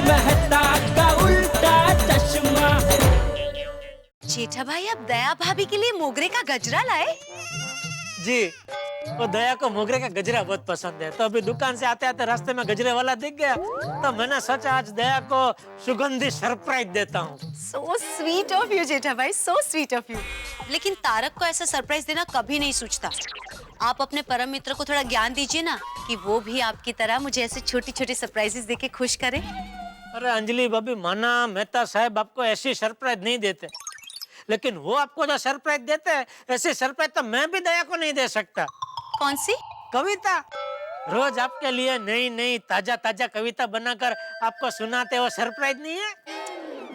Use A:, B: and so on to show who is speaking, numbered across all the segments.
A: मेहता का उल्टा चश्मा।
B: जेठा भाई, आप दया भाभी के लिए मोगरे का गजरा लाए?
C: जी, वो दया को मोगरे का गजरा बहुत पसंद है, तो अभी दुकान से आते आते रास्ते में गजरे वाला दिख गया, तो मैंने सोचा आज दया को सुगंधी सरप्राइज देता हूँ।
B: So sweet of you, जेठा भाई, so sweet of you. लेकिन तारक को ऐसा सरप्राइज देना कभी नहीं सोचता। आप अपने परम मित्र को थोड़ा ज्ञान दीजिए ना, कि वो भी आपकी तरह मुझे ऐसे छोटी-छोटी सरप्राइजेस देके खुश करे।
C: अरे अंजलि भाभी, माना मेहता साहब आपको ऐसी सरप्राइज नहीं देते, लेकिन वो आपको जो सरप्राइज देते हैं, ऐसी सरप्राइज तो मैं भी दया को नहीं दे सकता।
B: कौन सी?
C: कविता। रोज आपके लिए नई नई ताजा ताजा कविता बनाकर आपको सुनाते, वो सरप्राइज नहीं है?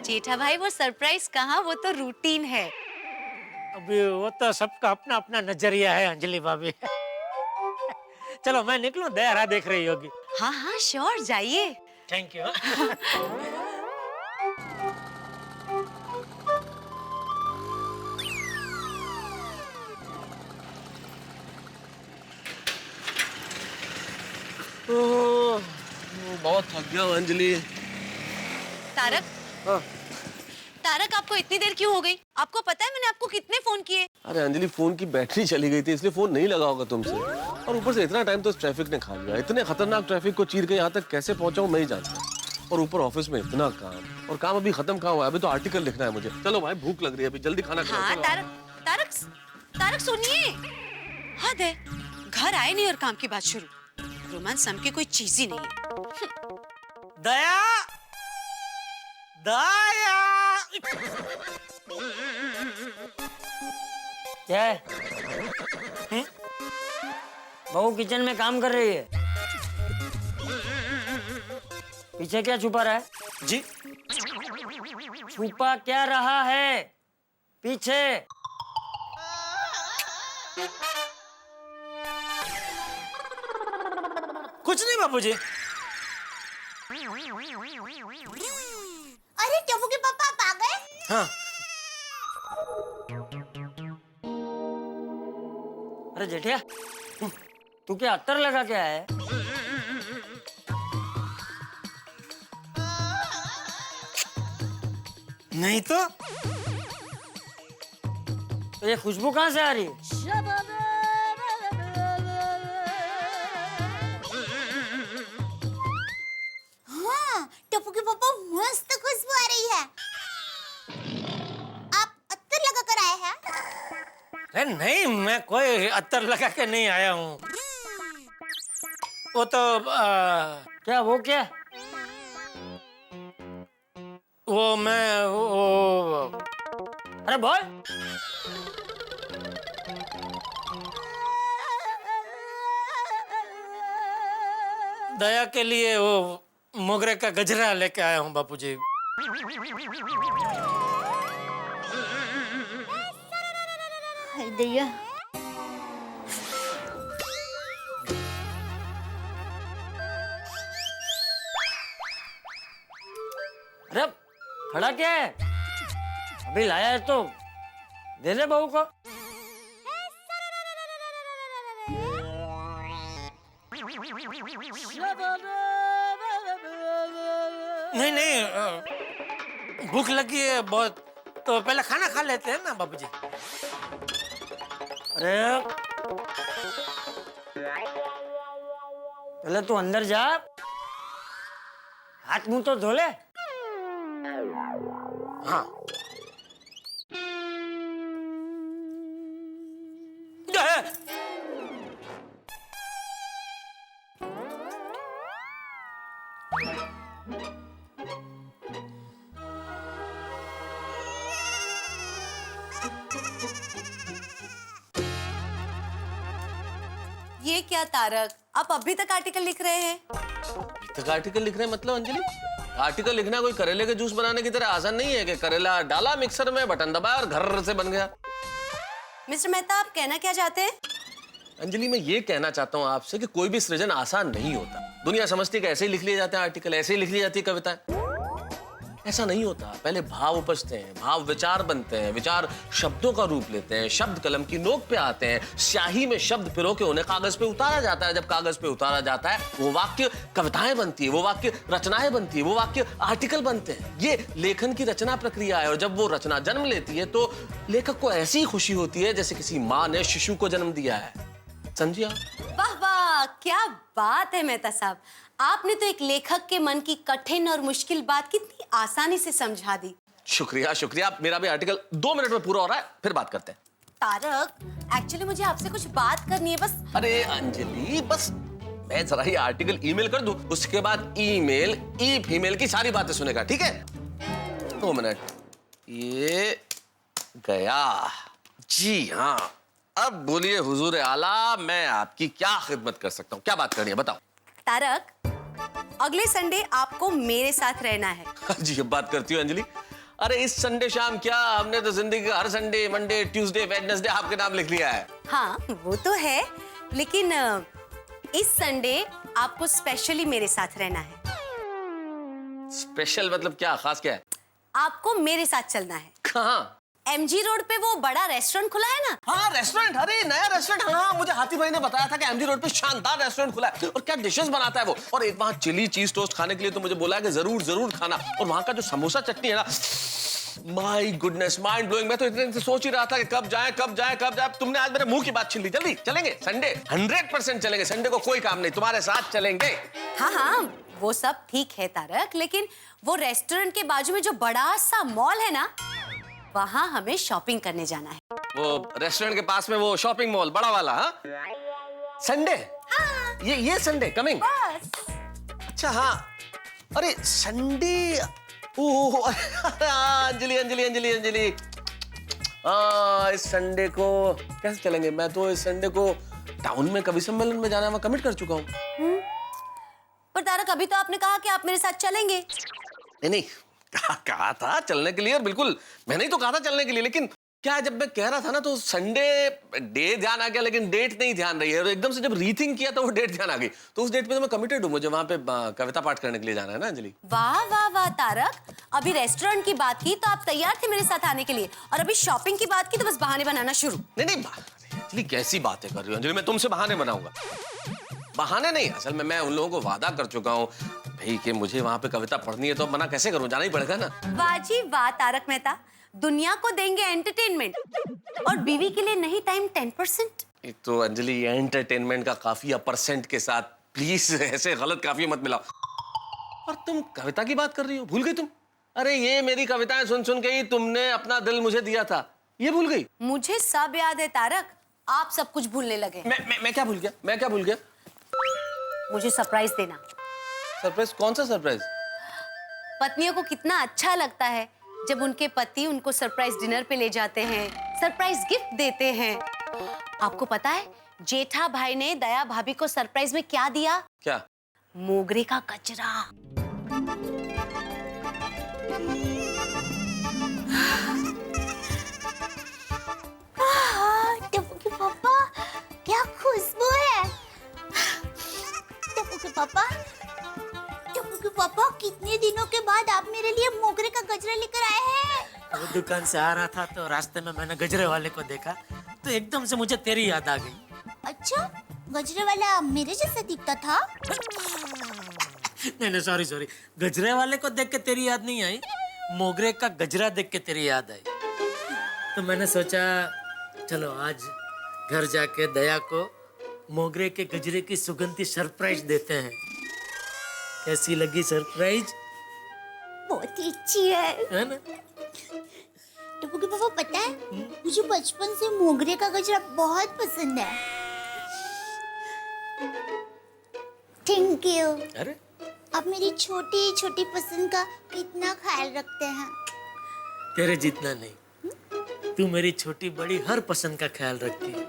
B: जेठा भाई, वो सरप्राइज कहाँ, वो तो रूटीन है।
C: अभी वो तो सबका अपना अपना नजरिया है अंजलि भाभी। चलो मैं निकलूं, दया राह देख रही होगी।
B: हाँ हाँ श्योर, जाइए।
C: Thank you.
D: बहुत थक गया अंजलि।
B: तारक,
D: हाँ।
B: तारक आपको इतनी देर क्यों हो गई? आपको पता है मैंने आपको कितने फोन किए?
D: अरे अंजलि, फोन की बैटरी चली गई थी, इसलिए फोन नहीं लगा होगा तुमसे। और ऊपर से इतना टाइम तो इस ट्रैफिक ने खा लिया। इतने खतरनाक ट्रैफिक को चीर के यहाँ तक कैसे पहुंचा हूँ मैं ही जानता। और ऊपर ऑफिस में इतना काम, और काम अभी खत्म कहाँ हुआ है? अभी तो आर्टिकल लिखना है मुझे। चलो भाई, भूख लग रही है, अभी जल्दी खाना खाओ।
B: हाँ तारक सुनिए। हद है, घर आए नहीं और काम की बात शुरू। रोमांस नाम की कोई चीज ही नहीं है।
C: दया, दया।
E: क्या है? बहू किचन में काम कर रही है, पीछे क्या छुपा रहा है?
C: जी,
E: छुपा क्या रहा है पीछे?
C: कुछ नहीं बाबूजी।
F: अरे टप्पू के पापा आप आ गए?
C: हाँ।
E: अरे जेठिया, तू क्या अत्तर लगा के आया है?
C: नहीं तो
E: ये खुशबू कहाँ से आ रही है?
F: हाँ, टप्पू के पापा मस्त खुशबू आ रही है। आप अत्तर लगा कर आए हैं?
C: अरे नहीं, मैं कोई अत्तर लगा के नहीं आया हूँ। वो तो
E: क्या वो क्या?
C: वो मैं वो
E: अरे बोल।
C: दया के लिए वो मोगरे का गजरा लेके आया हूँ बापूजी।
F: हाय दया।
E: अरे खड़ा क्या है? अभी लाया है तो दे दे बहू को।
C: नहीं नहीं, भूख लगी है बहुत, तो पहले खाना खा लेते हैं ना बाबूजी।
E: अरे पहले तू अंदर जा, हाथ मुंह तो धो ले।
C: हाँ।
B: ये क्या तारक, आप अभी तक आर्टिकल लिख रहे हैं?
D: तक आर्टिकल लिख रहे हैं मतलब अंजलि? आर्टिकल लिखना कोई करेले के जूस बनाने की तरह आसान नहीं है कि करेला डाला मिक्सर में, बटन दबाया और घर से बन गया।
B: मिस्टर मेहता, आप कहना क्या चाहते हैं?
D: अंजलि, मैं ये कहना चाहता हूँ आपसे कि कोई भी सृजन आसान नहीं होता। दुनिया समझती है कि ऐसे ही लिख लिए जाते हैं आर्टिकल, ऐसे ही लिख ली जाती है कविताएं। ऐसा नहीं होता। पहले भाव उपजते हैं, भाव विचार बनते हैं, विचार शब्दों का रूप लेते हैं, शब्द कलम की नोक पे आते हैं, स्याही में शब्द पिरो के उन्हें कागज पे उतारा जाता है। जब कागज पे उतारा जाता है वो वाक्य कविताएं बनती है, वो वाक्य रचनाएं बनती है, वो वाक्य आर्टिकल बनते हैं। ये लेखन की रचना प्रक्रिया है। और जब वो रचना जन्म लेती है तो लेखक को ऐसी खुशी होती है जैसे किसी माँ ने शिशु को जन्म दिया है। समझिए?
B: वाह वाह, क्या बात है मेहता साहब, आपने तो एक लेखक के मन की कठिन और मुश्किल बात कितनी आसानी से समझा दी।
D: शुक्रिया शुक्रिया। मेरा भी आर्टिकल 2 मिनट में पूरा हो रहा है, फिर बात करते हैं।
B: तारक, एक्चुअली मुझे आपसे कुछ बात करनी है बस।
D: अरे अंजलि, बस मैं जरा ये आर्टिकल ईमेल कर दूं, उसके बाद ईमेल ई फीमेल की सारी बातें सुनेगा, ठीक है? 2 मिनट। ये गया। जी हाँ, अब बोलिए हुजूर आला, मैं आपकी क्या खिदमत कर सकता हूँ? क्या बात करनी है, बताओ।
B: तारक, अगले संडे आपको मेरे साथ रहना है।
D: जी, अब बात करती हूँ अंजलि। अरे इस संडे शाम क्या, हमने तो जिंदगी का हर संडे, मंडे, ट्यूसडे, वेडनेसडे आपके नाम लिख लिया है।
B: हाँ वो तो है, लेकिन इस संडे आपको स्पेशली मेरे साथ रहना है।
D: स्पेशल मतलब क्या, खास क्या है?
B: आपको मेरे साथ चलना है।
D: कहाँ?
B: एमजी रोड पे वो बड़ा रेस्टोरेंट खुला है ना।
D: हाँ रेस्टोरेंट, अरे नया रेस्टोरेंट। हाँ मुझे हाथी भाई ने बताया था कि एमजी रोड पे शानदार रेस्टोरेंट खुला है और क्या डिशेस बनाता है वो। और एक वहाँ चिली चीज टोस्ट खाने के लिए तो मुझे बोला है कि जरूर जरूर खाना। और वहाँ का जो समोसा चटनी है ना, माय गुडनेस, माइंड ब्लोइंग। मैं तो इतने दिन से सोच ही रहा था कि कब जाए कब जाए कब जाए। तुमने आज मेरे मुंह की बात छीन ली। जल्दी चलेंगे संडे, 100% चलेंगे संडे को, कोई काम नहीं, तुम्हारे साथ चलेंगे।
B: हाँ हाँ वो सब ठीक है तारक, लेकिन वो रेस्टोरेंट के बाजू में जो बड़ा सा मॉल है ना, वहाँ हमें शॉपिंग करने जाना है।
D: वो रेस्टोरेंट के पास में वो शॉपिंग मॉल बड़ा वाला? हाँ संडे? हाँ। ये संडे कमिंग? अच्छा हाँ, अरे संडे, ओह अंजलि अंजलि अंजलि अंजलि, इस संडे को कैसे चलेंगे? मैं तो इस संडे को टाउन में कवि सम्मेलन में जाना मैं कमिट कर चुका हूँ।
B: पर तारक, अभी तो आपने कहा कि आप मेरे साथ चलेंगे।
D: नहीं कहा था चलने के लिए, और बिल्कुल मैंने ही तो कहा था चलने के लिए, लेकिन क्या जब मैं कह रहा था ना तो संडे डे ध्यान आ गया लेकिन डेट नहीं ध्यान रही है। और एकदम से जब रीथिंक किया तो वो डेट ध्यान आ गई। तो उस डेट पे तो मैं कमिटेड हूँ, मुझे वहां पे कविता पाठ करने के लिए जाना है ना अंजलि।
B: वाह वाह वाह तारक, अभी रेस्टोरेंट की बात की तो आप तैयार थे मेरे साथ आने के लिए, और अभी शॉपिंग की बात की तो बस बहाने बनाना शुरू।
D: नहीं अंजलि कैसी बातें कर रही हो अंजलि, मैं तुमसे बहाने बनाऊंगा? बहाने नहीं, असल में मैं उन लोगों को वादा कर चुका हूँ भाई कि मुझे वहां पे कविता पढ़नी है, तो मना कैसे करूं, जाना ही पड़ेगा ना।
B: वाह जी वाह तारक मेहता, दुनिया को देंगे एंटरटेनमेंट और बीवी के लिए नहीं टाइम 10%।
D: एक तो अंजलि एंटरटेनमेंट का काफिया परसेंट के साथ, प्लीज ऐसे गलत काफिया मत मिलाओ। और तुम कविता की बात कर रही हो, भूल गई तुम? अरे ये मेरी कविताएं सुन सुन के ही तुमने अपना दिल मुझे दिया था, ये भूल गई?
B: मुझे सब याद है तारक, आप सब कुछ भूलने लगे।
D: मैं क्या भूल गया? मैं क्या भूल गया?
B: मुझे सरप्राइज देना।
D: सरप्राइज? कौन सा सरप्राइज?
B: पत्नियों को कितना अच्छा लगता है जब उनके पति उनको सरप्राइज डिनर पे ले जाते हैं, सरप्राइज गिफ्ट देते हैं। आपको पता है जेठा भाई ने दया भाभी को सरप्राइज में क्या दिया?
D: क्या?
B: मोगरे का गजरा।
F: टप्पू के पापा, क्या खुशबू है। टप्पू के पापा, कितने दिनों के बाद आप मेरे लिए मोगरे का गजरा लेकर आए हैं।
C: वो दुकान से आ रहा था तो रास्ते में मैंने गजरे वाले को देखा तो एकदम से मुझे तेरी याद आ गई।
F: अच्छा, गजरे वाला मेरे जैसा दिखता था?
C: नहीं सॉरी, गजरे वाले को देख के तेरी याद नहीं आई, मोगरे का गजरा देख के तेरी याद आई। तो मैंने सोचा चलो आज घर जाके दया को मोगरे के गजरे की सुगंधी सरप्राइज देते हैं। कैसी लगी सरप्राइज?
F: बहुत ही अच्छी है
C: ना?
F: टप्पू के पापा, पता है मुझे बचपन से मोगरे का गजरा बहुत पसंद है। Thank you.
C: अरे
F: आप मेरी छोटी छोटी पसंद का कितना ख्याल रखते हैं।
C: तेरे जितना नहीं, तू मेरी छोटी बड़ी हर पसंद का ख्याल रखती है।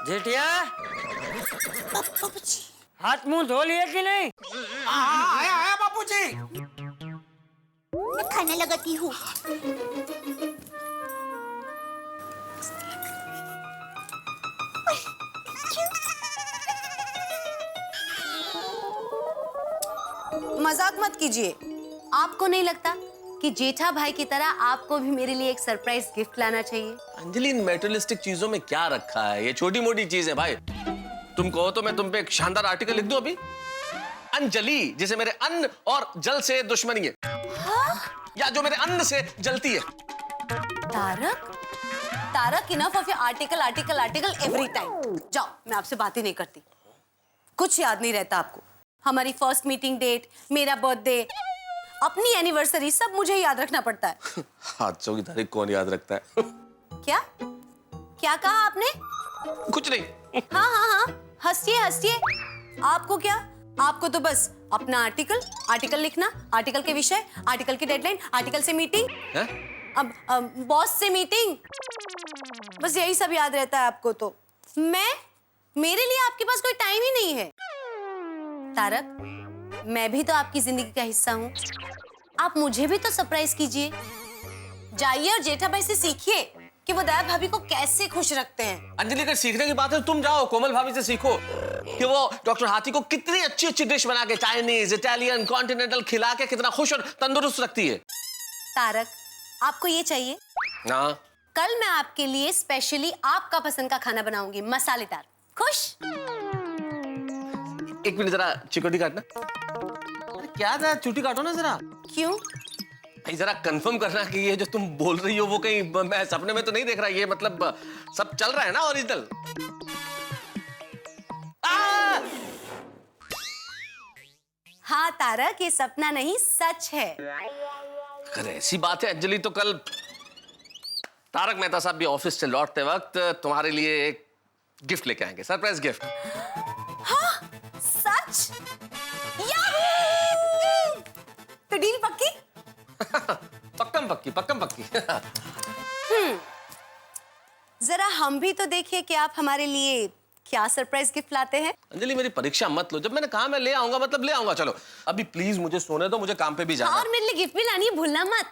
E: जेठिया,
F: बापूजी,
E: हाथ मुंह धो लिए कि नहीं?
A: आया बापूजी।
F: मैं खाना लगाती हूँ।
B: मजाक मत कीजिए। आपको नहीं लगता कि जेठा भाई की तरह आपको भी मेरे लिए एक सरप्राइज गिफ्ट लाना चाहिए?
D: अंजलि, इन मेटेरियलिस्टिक चीजों में क्या रखा है? ये छोटी मोटी चीज है भाई। तुम कहो तो मैं तुम पे एक शानदार आर्टिकल लिख दूं अभी। अंजलि जिसे मेरे अन्न और जल से दुश्मनी है। या जो मेरे अन्न से जलती है।
B: Tarak, Tarak, enough of your article article article every time. जाओ, मैं आपसे बात ही नहीं करती। कुछ याद नहीं रहता आपको। हमारी फर्स्ट मीटिंग डेट, मेरा बर्थडे, अपनी एनिवर्सरी, सब मुझे याद रखना पड़ता है।
D: हादसों की तारीख कौन याद रखता है?
B: क्या क्या कहा आपने?
D: कुछ नहीं।
B: हाँ हाँ हाँ, हंसिए हंसिए। आपको क्या, आपको तो बस अपना आर्टिकल, आर्टिकल लिखना, आर्टिकल के विषय, आर्टिकल की डेडलाइन, आर्टिकल से मीटिंग, अब बॉस से मीटिंग, बस यही सब याद रहता है आपको। तो मेरे लिए आपके पास कोई टाइम ही नहीं है। तारक, मैं भी तो आपकी जिंदगी का हिस्सा हूँ। आप मुझे भी तो सरप्राइज कीजिए। जाइए और जेठा भाई से सीखिए कि वो दया भाभी को कैसे खुश रखते हैं।
D: अंजलि, अगर सीखने की बात है तो तुम जाओ कोमल भाभी से सीखो कि वो डॉक्टर हाथी को कितनी अच्छी अच्छी डिश बना के, चाइनीज, इटालियन, कॉन्टिनेंटल खिला के कितना खुश और तंदुरुस्त रखती है।
B: तारक, आपको ये चाहिए?
D: हाँ।
B: कल मैं आपके लिए स्पेशली आपका पसंद का खाना बनाऊंगी, मसालेदार। खुश?
D: एक मिनट, जरा चिकोटी काटना। अरे क्या था, चुटी काटो ना जरा।
B: क्यों?
D: भाई जरा कंफर्म करना कि ये जो तुम बोल रही हो वो कहीं मैं सपने में तो नहीं देख रहा। ये मतलब सब चल रहा है ना ओरिजिनल?
B: हाँ तारक, ये सपना नहीं, सच है।
D: अगर ऐसी बात है अंजलि, तो कल तारक मेहता साहब भी ऑफिस से लौटते वक्त तुम्हारे लिए एक गिफ्ट लेके आएंगे, सरप्राइज गिफ्ट।
B: हाँ, सच? याहू! तो डील पक्की?
D: पक्कम पक्की, पक्कम पक्की।
B: जरा हम भी तो देखिए कि आप हमारे लिए क्या सरप्राइज गिफ्ट लाते हैं।
D: अंजलि, मेरी परीक्षा मत लो। जब मैंने कहा मैं ले आऊंगा मतलब ले आऊंगा। चलो अभी प्लीज मुझे सोने दो, मुझे काम पे भी जाना है।
B: और मेरे लिए गिफ्ट भी लानी है, भूलना मत।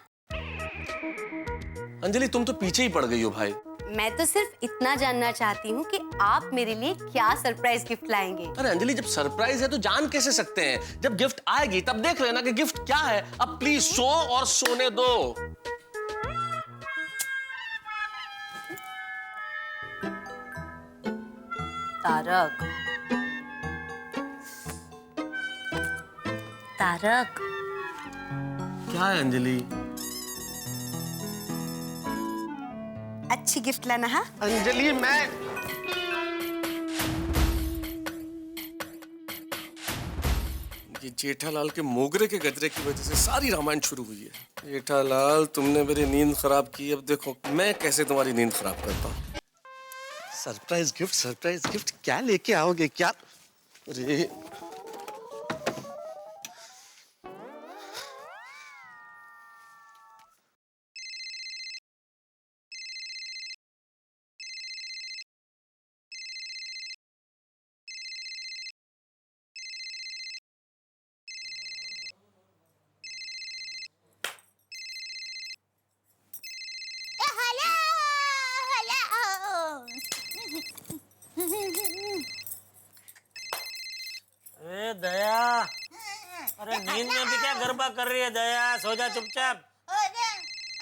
D: अंजलि, तुम तो पीछे ही पड़ गई हो भाई।
B: मैं तो सिर्फ इतना जानना चाहती हूँ कि आप मेरे लिए क्या सरप्राइज गिफ्ट लाएंगे।
D: अरे अंजलि, जब सरप्राइज है तो जान कैसे सकते हैं? जब गिफ्ट आएगी तब देख लेना कि गिफ्ट क्या है। अब प्लीज सो और सोने दो।
B: तारक, तारक,
D: क्या है अंजलि?
B: अच्छी गिफ्ट लाना। हाँ
D: अंजलि, मैं ये जेठालाल के मोगरे के गजरे की वजह से सारी रामायण शुरू हुई है। जेठालाल, तुमने मेरी नींद खराब की, अब देखो मैं कैसे तुम्हारी नींद खराब करता हूँ। सरप्राइज गिफ्ट क्या लेके आओगे? क्या? अरे
E: अरे दया, अरे नींद में भी क्या गरबा कर रही है दया? सो जा चुपचाप।
F: अरे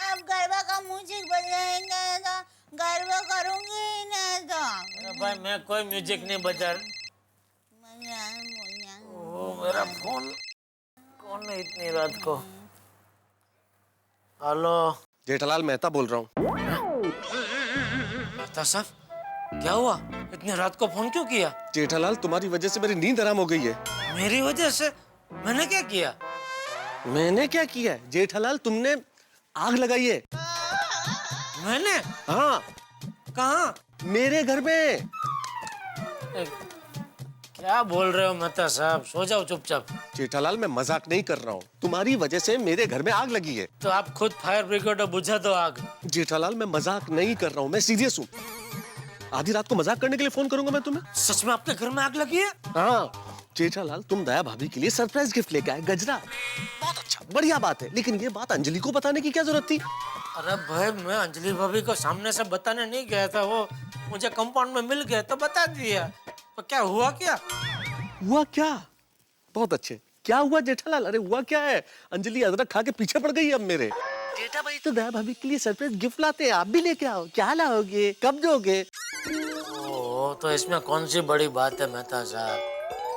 F: अब गरबा का म्यूजिक बजाएंगे तो गरबा करूंगी नहीं तो।
E: अरे भाई, मैं कोई म्यूजिक नहीं बजा। ओ मेरा फोन कौन है इतनी रात को? हेलो,
D: जेठालाल मेहता बोल रहा हूँ।
E: मेहता साहब, क्या हुआ? इतनी रात को फोन क्यों किया?
D: जेठालाल, तुम्हारी वजह से मेरी नींद हराम हो गई है।
E: मेरी वजह से? मैंने क्या किया?
D: मैंने क्या किया है? जेठालाल, तुमने आग लगाई है।
E: मैंने?
D: हाँ।
E: कहाँ?
D: मेरे घर में।
E: क्या बोल रहे हो मेहता साहब? सो जाओ चुपचाप।
D: जेठालाल, मैं मजाक नहीं कर रहा हूँ। तुम्हारी वजह से मेरे घर में आग लगी है।
E: तो आप खुद फायर ब्रिगेड बुझा दो आग।
D: जेठालाल, मैं मजाक नहीं कर रहा हूँ, मैं सीरियस हूँ। आधी रात को मजाक करने के लिए फोन करूंगा मैं तुम्हें?
E: सच में आपके घर में आग लगी है?
D: हाँ जेठालाल, तुम दया भाभी के लिए सरप्राइज गिफ्ट लेके आए, गजरा। बहुत अच्छा, बढ़िया बात है, लेकिन ये बात अंजलि को बताने की क्या जरूरत थी?
E: अरे भाई, मैं अंजलि भाभी को सामने से बताने नहीं गया था। वो मुझे कंपाउंड में मिल गया तो बता दिया। तो क्या हुआ? क्या
D: हुआ? क्या? बहुत अच्छे। क्या हुआ जेठालाल? अरे हुआ क्या है? अंजलि अदरक खा के पीछे पड़ गई अब मेरे। जेठा भाई तो दया भाभी के लिए सरप्राइज गिफ्ट लाते हैं, आप भी लेके आओ। क्या लाओगे, कब दोगे?
C: ओ, तो इसमें कौन सी बड़ी बात है मेहता साहब?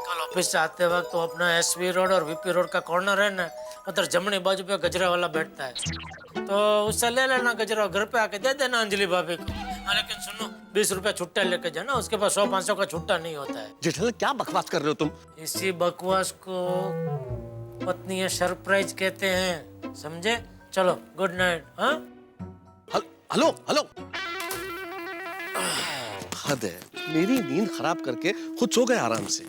C: कल ऑफिस से आते वक्त तो अपना एसवी रोड और वीपी रोड का कॉर्नर है ना, उधर जमनी बाजू पे गजरा वाला बैठता है, तो उससे ले लेना गजरा, घर पे आके दे देना अंजलि भाभी को। हाँ, लेकिन सुनो, 20 रुपया छुट्टा लेके जाना, उसके पास 100-500 का छुट्टा नहीं होता है।
D: जेठालाल क्या बकवास कर रहे हो तुम?
C: इसी बकवास को पत्नी सरप्राइज कहते हैं, समझे? चलो गुड नाइट। हाँ,
D: हेलो हेलो। हद है, मेरी नींद खराब करके खुद सो गए आराम से।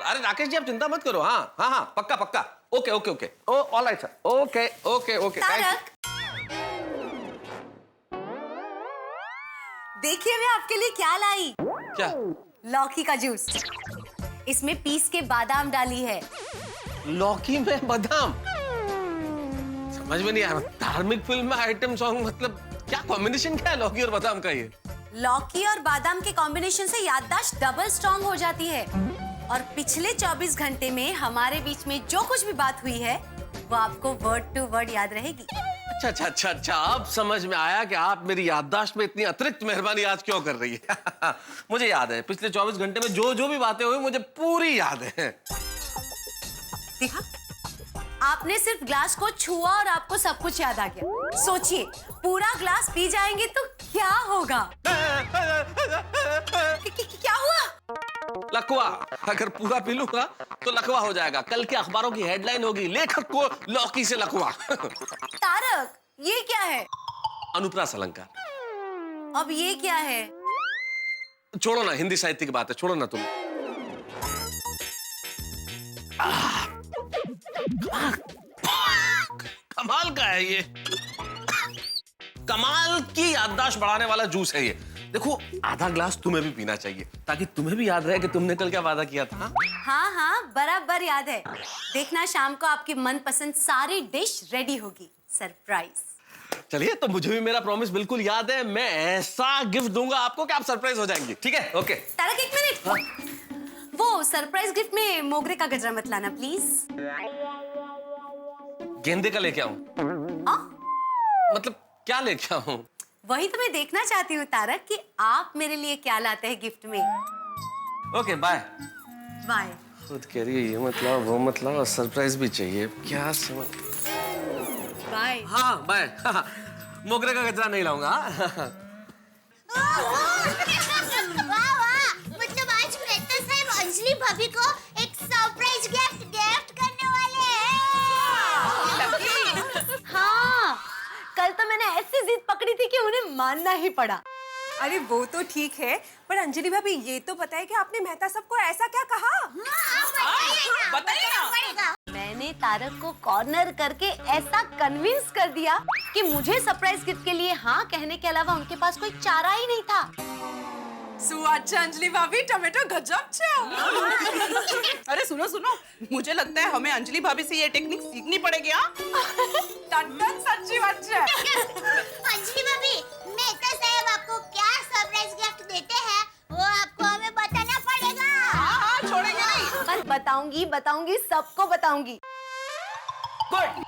D: अरे राकेश जी आप चिंता मत करो। हाँ हाँ हाँ, पक्का पक्का। Okay okay okay, oh all right sir. Okay okay okay,
B: Tarak, देखिए मैं आपके लिए क्या लाई।
D: क्या?
B: लौकी का जूस। इसमें पीस के बादाम डाली है।
D: लौकी में बादाम? समझ में नहीं आया। धार्मिक फिल्म में आइटम सॉन्ग, मतलब क्या कॉम्बिनेशन क्या है लौकी और बादाम का? ये
B: लौकी और बादाम के कॉम्बिनेशन से याददाश्त डबल स्ट्रॉन्ग हो जाती है, और पिछले 24 घंटे में हमारे बीच में जो कुछ भी बात हुई है वो आपको वर्ड टू वर्ड याद रहेगी।
D: अच्छा अच्छा अच्छा अच्छा, अब समझ में आया कि आप मेरी याददाश्त में इतनी अतिरिक्त मेहरबानी आज क्यों कर रही है। मुझे याद है पिछले 24 घंटे में जो जो भी बातें हुई मुझे पूरी याद है।
B: देखा, आपने सिर्फ ग्लास को छुआ और आपको सब कुछ याद आ गया। सोचिए, पूरा ग्लास पी जाएंगे तो क्या होगा? क्या हुआ?
D: लकवा। अगर पूरा पी लूंगा तो लकवा हो जाएगा। कल के अखबारों की हेडलाइन होगी, लेखक को लौकी से लकवा।
B: तारक, ये क्या है?
D: अनुप्रास अलंकार।
B: अब ये क्या है?
D: छोड़ो ना, हिंदी साहित्य की बात है, छोड़ो ना तुम। कमाल का है ये, कमाल की याददाश्त बढ़ाने वाला जूस है ये। देखो, आधा ग्लास तुम्हें भी पीना चाहिए ताकि तुम्हें भी याद रहे कि तुमने कल क्या वादा किया था।
B: हाँ हाँ, बराबर याद है। देखना, शाम को आपकी मनपसंद सारी डिश रेडी होगी। सरप्राइज।
D: चलिए, तो मुझे भी मेरा प्रॉमिस बिल्कुल याद है। मैं ऐसा गिफ्ट दूंगा आपको कि आप सरप्राइज हो जाएंगी। ठीक है? ओके।
B: तारक, एक मिनट। हाँ? वो सरप्राइज गिफ्ट में मोगरे का गजरा मत लाना प्लीज।
D: गेंदे का लेके आऊं?
B: हाँ?
D: मतलब क्या लेके आऊं?
B: वही तो मैं देखना चाहती हूँ तारक कि आप मेरे लिए क्या लाते हैं गिफ्ट में।
D: Okay, bye.
B: बाय।
D: खुद कह रही है ये मतलब वो मतलब, सरप्राइज भी चाहिए, क्या समझ।
B: बाय।
D: हाँ बाय। मोगरे का गजरा नहीं लाऊंगा।
F: वाह वाह, मतलब आज मेहता साहब अंजलि भाभी को एक सरप्राइज गिफ्ट करने वाले हैं।
B: हाँ, कल तो मैंने ऐसी जिद पकड़ी थी कि उन्हें मानना ही पड़ा।
G: अरे वो तो ठीक है, पर अंजलि भाभी ये तो बताए कि आपने मेहता साहब को ऐसा क्या कहा?
F: बताइए ना।
B: मैंने तारक को कॉर्नर करके ऐसा कन्विंस कर दिया कि मुझे सरप्राइज गिफ्ट के लिए हाँ कहने के अलावा उनके पास कोई चारा ही नहीं था।
G: अच्छा अंजलि भाभी, टमाटो गजब छे।
H: अरे सुनो सुनो, मुझे लगता है हमें अंजलि भाभी से ये टेक्निक सीखनी पड़ेगी। हाँ,
G: टन सच्ची बात है।
F: अंजलि भाभी, मेहता साहब आपको क्या सरप्राइज गिफ्ट देते हैं वो आपको हमें बताना पड़ेगा।
H: हाँ, छोड़ेंगे नहीं।
B: पर बताऊंगी, सबको बताऊंगी।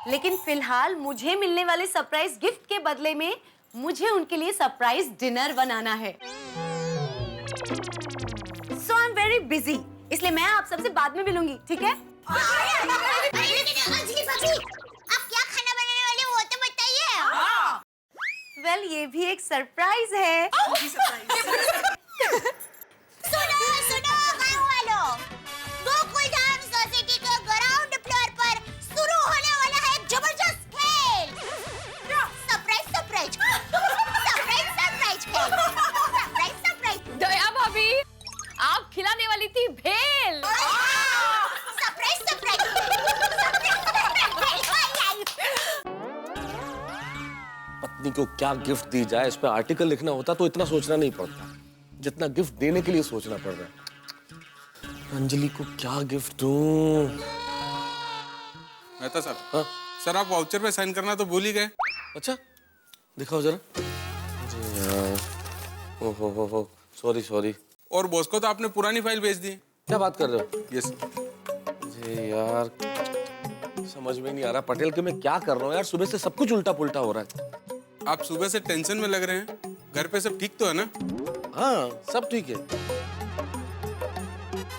B: लेकिन फिलहाल मुझे मिलने वाले सरप्राइज गिफ्ट के बदले में मुझे उनके लिए सरप्राइज डिनर बनाना है। So I'm very busy, इसलिए मैं आप सबसे बाद में मिलूंगी, ठीक है?
F: अंजलि भाभी, आप क्या खाना बनाने वाले हो वो तो बताइए।
B: वेल, ये भी एक सरप्राइज है।
F: सुनो सुनो गाँव वालों, गोकुलधाम सोसाइटी के ग्राउंड फ्लोर पर शुरू होने वाला है एक जबरदस्त खेल। सरप्राइज खेल।
B: दया भाभी, आप खिलाने वाली थी भेल।
F: सरप्राइज।
D: पत्नी को क्या गिफ्ट दी जाए, इस पे आर्टिकल लिखना होता तो इतना सोचना नहीं पड़ता जितना गिफ्ट देने के लिए सोचना पड़ रहा है। अंजलि को क्या गिफ्ट दूं?
I: मेहता सर।
D: हाँ?
I: सर आप वाउचर पे साइन करना तो भूल ही गए।
D: अच्छा, दिखाओ जरा। अरे यार, ओहो सॉरी सॉरी।
I: और बॉस को तो आपने पुरानी फाइल भेज दी।
D: क्या बात कर रहे हो?
I: यस।
D: मुझे यार समझ में नहीं आ रहा पटेल कि मैं क्या कर रहा हूँ यार। सुबह से सब कुछ उल्टा पुल्टा हो रहा है।
I: आप सुबह से टेंशन में लग रहे हैं। घर पे सब ठीक तो है ना?
D: हाँ सब ठीक है।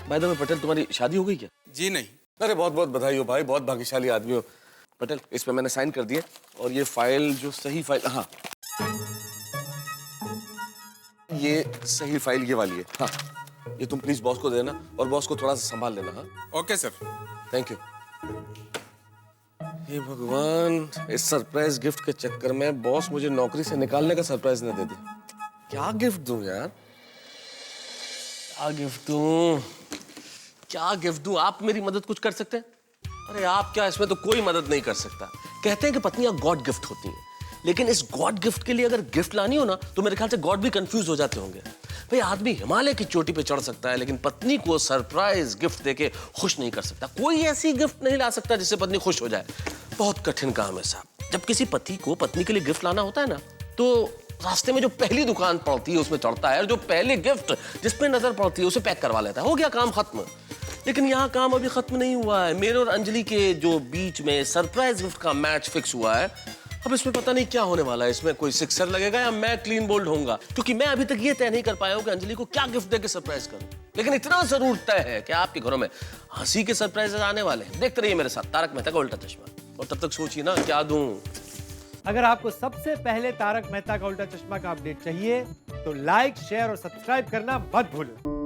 D: बाय द वे पटेल, तुम्हारी शादी हो गई क्या?
I: जी नहीं।
D: अरे बहुत बहुत बधाई हो भाई, बहुत भाग्यशाली आदमी हो। पटेल, इस पे मैंने साइन कर दिए और ये फाइल जो सही फाइल, हाँ ये सही फाइल ये वाली है। हाँ ये तुम प्लीज बॉस को देना और बॉस को थोड़ा सा संभाल लेना। हाँ
I: ओके सर।
D: Thank you. हे भगवान, इस सरप्राइज गिफ्ट के चक्कर में बॉस मुझे नौकरी से निकालने का सरप्राइज न दे दे। क्या गिफ्ट दूं यार, क्या गिफ्ट दूं, क्या गिफ्ट दूं? आप मेरी मदद कुछ कर सकते हैं? अरे आप क्या, इसमें तो कोई मदद नहीं कर सकता। कहते हैं कि पत्नियां गॉड गिफ्ट होती हैं, लेकिन इस गॉड गिफ्ट के लिए अगर गिफ्ट लानी हो ना तो मेरे ख्याल से गॉड भी कंफ्यूज हो जाते होंगे। भाई आदमी हिमालय की चोटी पे चढ़ सकता है लेकिन पत्नी को सरप्राइज गिफ्ट देके खुश नहीं कर सकता। कोई ऐसी गिफ्ट नहीं ला सकता जिससे पत्नी खुश हो जाए। बहुत कठिन काम है साहब। जब किसी पति को पत्नी के लिए गिफ्ट लाना होता है ना तो रास्ते में जो पहली दुकान पड़ती है उसमें चढ़ता है और जो पहले गिफ्ट जिस पे नजर पड़ती है उसे पैक करवा लेता है। हो गया काम खत्म। लेकिन यहाँ काम अभी खत्म नहीं हुआ है। मेरे और अंजलि के जो बीच में सरप्राइज गिफ्ट का मैच फिक्स हुआ है। अब इसमें पता नहीं क्या होने वाला है। इसमें कोई सिक्सर लगेगा या मैं क्लीन बोल्ड होऊंगा, क्योंकि मैं अभी तक ये तय नहीं कर पाया हूं कि अंजलि को क्या गिफ्ट देके सरप्राइज करूं। लेकिन इतना जरूर तय है कि आपके घरों में हंसी के सरप्राइजेस आने वाले हैं। देखते रहिए मेरे साथ तारक मेहता का उल्टा चश्मा। और तब तक सोचिए ना क्या दूं।
J: अगर आपको सबसे पहले तारक मेहता का उल्टा चश्मा का अपडेट चाहिए तो लाइक, शेयर और सब्सक्राइब करना मत भूलें।